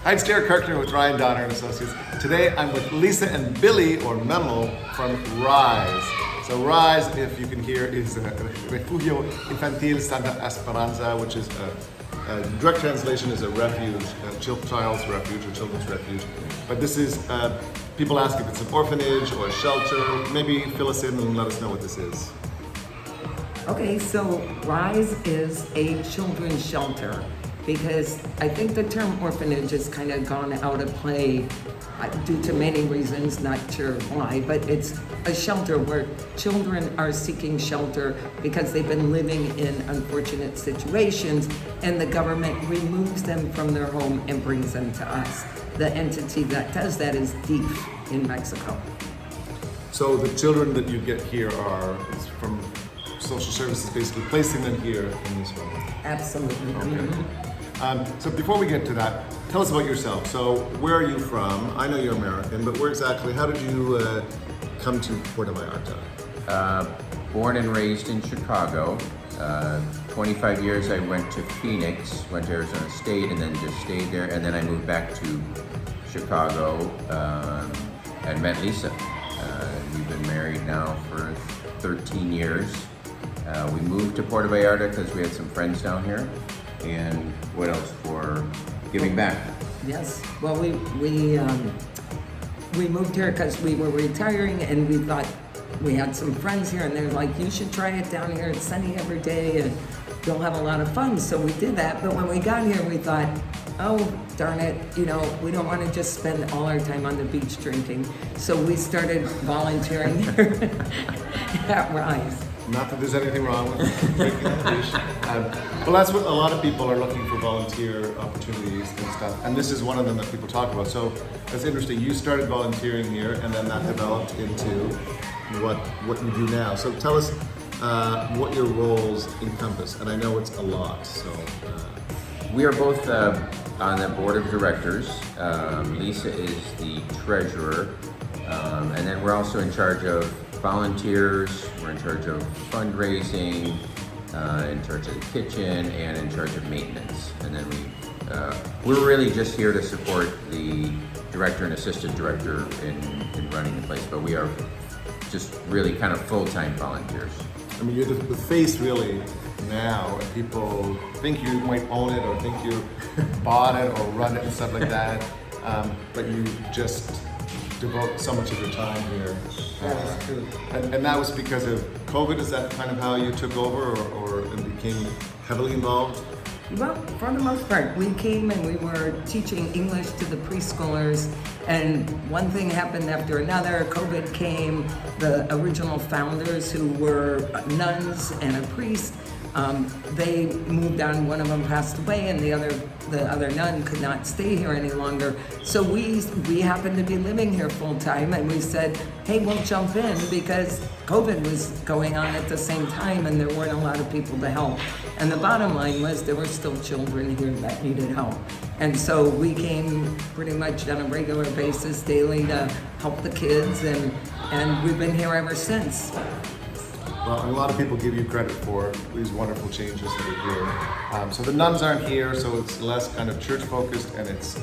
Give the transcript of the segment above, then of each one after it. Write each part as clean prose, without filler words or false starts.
Hi, it's Derek Kirkner with Ryan Donner and Associates. Today I'm with Lisa and Billy, or Memo, from RISE. So RISE, if you can hear, is Refugio Infantil Santa Esperanza, which is a direct translation is a refuge, a child's refuge or children's refuge. But this is, people ask if it's an orphanage or a shelter. Maybe fill us in and let us know what this is. Okay, so RISE is a children's shelter because I think the term orphanage has kind of gone out of play due to many reasons, not sure why, but it's a shelter where children are seeking shelter because they've been living in unfortunate situations and the government removes them from their home and brings them to us. The entity that does that is DIF in Mexico. So the children that you get here are from social services basically placing them here in this home? Absolutely. Okay. Mm-hmm. So before we get to that, tell us about yourself. So where are you from? I know you're American, but where exactly, how did you come to Puerto Vallarta? Born and raised in Chicago. 25 years I went to Phoenix, went to Arizona State, and then just stayed there. And then I moved back to Chicago and met Lisa. We've been married now for 13 years. We moved to Puerto Vallarta because we had some friends down here. And what else? For giving back. Yes. Well, we moved here because we were retiring, and we thought we had some friends here, and they're like, "You should try it down here. It's sunny every day, and you'll have a lot of fun." So we did that. But when we got here, we thought, "Oh, darn it! You know, we don't want to just spend all our time on the beach drinking." So we started volunteering here at RISE. Not that there's anything wrong with drinking the beach. Well, that's what a lot of people are looking for, volunteer opportunities and stuff. And this is one of them that people talk about. So that's interesting. You started volunteering here, and then that developed into what you do now. So tell us what your roles encompass. And I know it's a lot. So we are both on the board of directors. Lisa is the treasurer, and then we're also in charge of volunteers. We're in charge of fundraising, in charge of the kitchen, and in charge of maintenance. And then we're really just here to support the director and assistant director in running the place, but we are just really kind of full-time volunteers. I mean, you're the face really now, and people think you might own it or think you bought it or run it and stuff like that, but you just devote so much of your time here. That's true. And that was because of COVID? Is that kind of how you took over or became heavily involved? Well, for the most part, we came and we were teaching English to the preschoolers, and one thing happened after another. COVID came. The original founders, who were nuns and a priest, they moved on. One of them passed away, and the other nun could not stay here any longer. So we happened to be living here full time, and we said, "Hey, we'll jump in," because COVID was going on at the same time, and there weren't a lot of people to help. And the bottom line was there were still children here that needed help. And so we came pretty much on a regular basis, daily, to help the kids, and we've been here ever since. Well, and a lot of people give you credit for these wonderful changes that are here. So the nuns aren't here, so it's less kind of church focused, and it's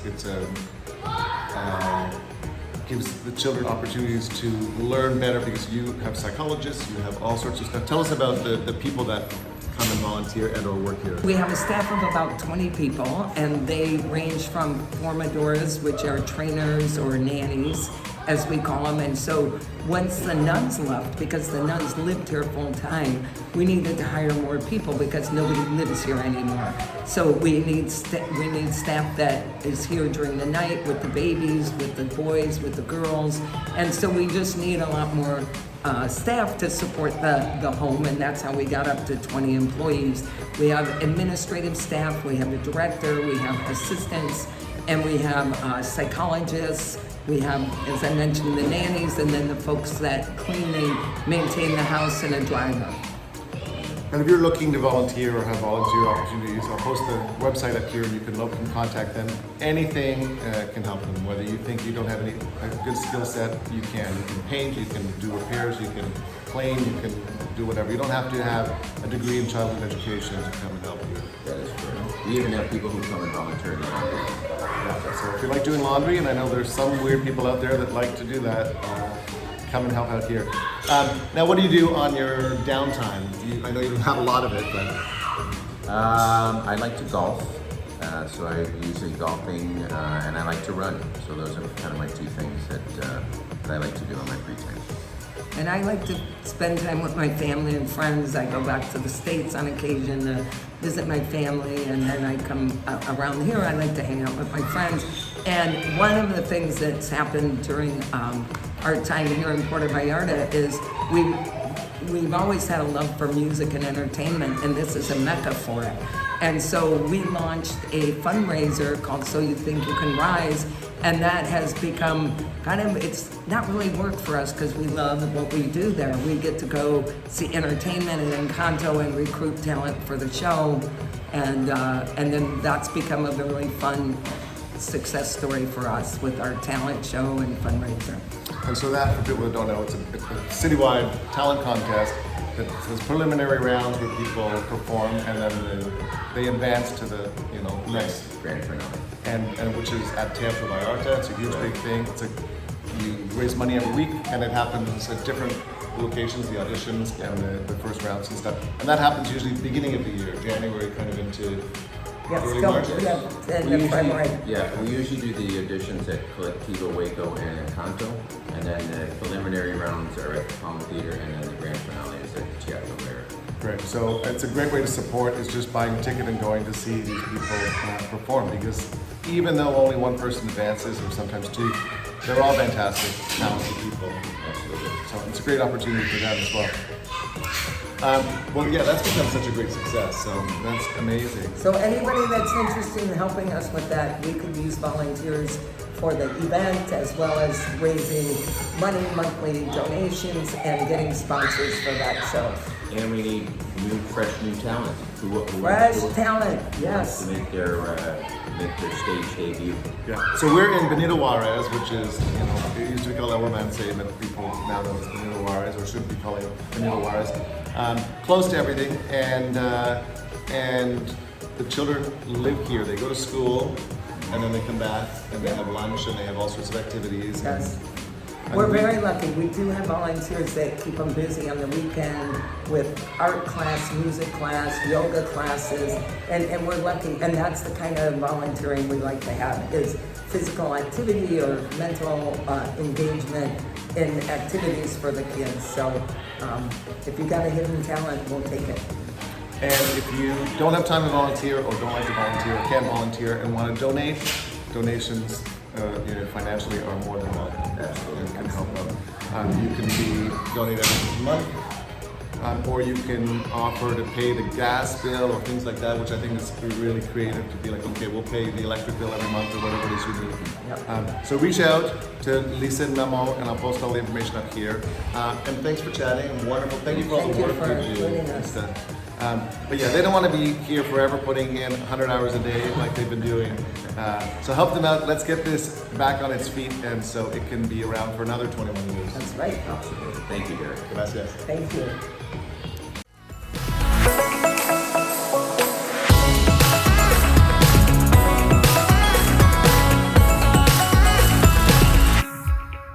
gives the children opportunities to learn better because you have psychologists, you have all sorts of stuff. Tell us about the people that come and volunteer and or work here. We have a staff of about 20 people, and they range from formadoras, which are trainers or nannies, as we call them. And so once the nuns left, because the nuns lived here full time, we needed to hire more people because nobody lives here anymore. So we need staff that is here during the night with the babies, with the boys, with the girls. And so we just need a lot more staff to support the home, and that's how we got up to 20 employees. We have administrative staff, we have a director, we have assistants, and we have psychologists. We have, as I mentioned, the nannies, and then the folks that clean and maintain the house, and a driver. And if you're looking to volunteer or have volunteer opportunities, I'll post the website up here and you can look and contact them. Anything can help them. Whether you think you don't have a good skill set, you can. You can paint, you can do repairs, you can clean, you can do whatever. You don't have to have a degree in childhood education to come and help you. That is true. We even have people who come and volunteer in the laundry. Yeah, so if you like doing laundry, and I know there's some weird people out there that like to do that, come and help out here. Now, what do you do on your downtime? I know you don't have a lot of it, but... I like to golf, so I usually golfing, and I like to run. So those are kind of my two things that I like to do on my free time. And I like to spend time with my family and friends. I go back to the States on occasion to visit my family, and then I come around here. I like to hang out with my friends. And one of the things that's happened during our time here in Puerto Vallarta is we've always had a love for music and entertainment, and this is a mecca for it. And so we launched a fundraiser called So You Think You Can Rise, and that has become kind of, it's not really work for us because we love what we do there. We get to go see entertainment and Encanto and recruit talent for the show, and then that's become a really fun success story for us with our talent show and fundraiser. And so that, for people that don't know, it's a citywide talent contest that has preliminary rounds where people perform, and then they advance to the next Grand finale. and which is at Teatro Vallarta. It's a huge big thing. You raise money every week, and it happens at different locations, the auditions and the first rounds and stuff. And that happens usually beginning of the year, January, kind of into early March. We usually do the auditions at Colectivo Waco and Encanto, and then the preliminary rounds are at the Palm Theater, and then the grand finale is at Teatro Vallarta. Great. So it's a great way to support is just buying a ticket and going to see these people perform, because even though only one person advances, or sometimes two, they're all fantastic, talented people. Absolutely. So it's a great opportunity for them as well. That's become such a great success, so that's amazing. So anybody that's interested in helping us with that, we could use volunteers for the event, as well as raising money, monthly donations, and getting sponsors for that show. And we need fresh new talent. Fresh talent, yes. To make their stage debut. Yeah. So we're in Benito Juarez, which is, it used to be called El Romance, but people now know it's Benito Juarez, or should be calling it Benito Juarez. Close to everything, and the children live here. They go to school, and then they come back, and they have lunch, and they have all sorts of activities. Yes. We're very lucky. We do have volunteers that keep them busy on the weekend with art class, music class, yoga classes, and we're lucky. And that's the kind of volunteering we like to have, is physical activity or mental engagement in activities for the kids. So if you got a hidden talent, we'll take it. And if you don't have time to volunteer, or don't like to volunteer, or can't volunteer, and want to donate, donations financially are more than welcome. Absolutely. And can help them. You can be donated every month, or you can offer to pay the gas bill or things like that, which I think is really creative, to be like, okay, we'll pay the electric bill every month or whatever it is you need. Yep. So reach out to Lisa and Memo, and I'll post all the information up here. And thanks for chatting. Wonderful. Thank you for all the work you do. But yeah, they don't want to be here forever putting in 100 hours a day like they've been doing. So help them out. Let's get this back on its feet, and so it can be around for another 21 years. That's right. Absolutely. Thank you, Derek. Gracias. Thank you.